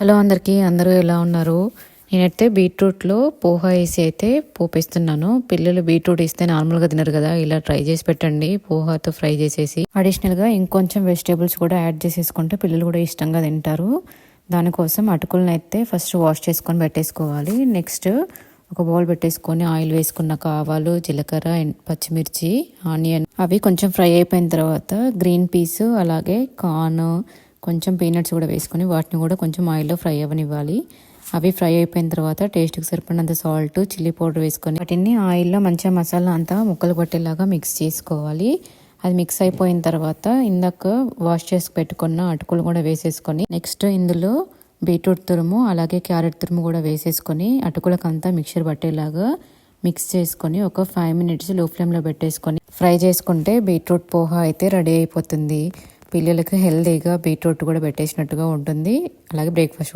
Hello అందరికీ, అందరూ ఎలా ఉన్నారు? నేనైతే బీట్రూట్లో పోహా వేసి అయితే పోపేస్తున్నాను. పిల్లలు బీట్రూట్ ఇస్తే నార్మల్గా తినరు కదా, ఇలా ట్రై చేసి పెట్టండి పోహాతో ఫ్రై చేసేసి. అడిషనల్గా ఇంకొంచెం వెజిటేబుల్స్ కూడా యాడ్ చేసేసుకుంటే పిల్లలు కూడా ఇష్టంగా తింటారు. దానికోసం అటుకులను అయితే ఫస్ట్ వాష్ చేసుకొని పెట్టేసుకోవాలి. నెక్స్ట్ ఒక బౌల్ పెట్టేసుకొని ఆయిల్ వేసుకున్నాక ఆవాలు, జీలకర్ర, పచ్చిమిర్చి, ఆనియన్ అవి కొంచెం ఫ్రై అయిపోయిన తర్వాత గ్రీన్ పీస్ అలాగే కార్న్, కొంచెం పీనట్స్ కూడా వేసుకొని వాటిని కూడా కొంచెం ఆయిల్లో ఫ్రై అవ్వనివ్వాలి. అవి ఫ్రై అయిపోయిన తర్వాత టేస్ట్కి సరిపడినంత సాల్ట్, చిల్లీ పౌడర్ వేసుకొని వాటిని ఆయిల్లో మంచిగా మసాలా అంతా ముక్కలు పట్టేలాగా మిక్స్ చేసుకోవాలి. అది మిక్స్ అయిపోయిన తర్వాత ఇందాక వాష్ చేసి పెట్టుకున్న అటుకులు కూడా వేసేసుకొని నెక్స్ట్ ఇందులో బీట్రూట్ తురుము అలాగే క్యారెట్ తురుము కూడా వేసేసుకొని అటుకులకంతా మిక్చర్ పట్టేలాగా మిక్స్ చేసుకొని ఒక 5 minutes లో ఫ్లేమ్లో పెట్టేసుకొని ఫ్రై చేసుకుంటే బీట్రూట్ పోహా అయితే రెడీ అయిపోతుంది. పిల్లలకు హెల్తీగా బీట్రూట్ కూడా పెట్టేసినట్టుగా ఉంటుంది. అలాగే బ్రేక్ఫాస్ట్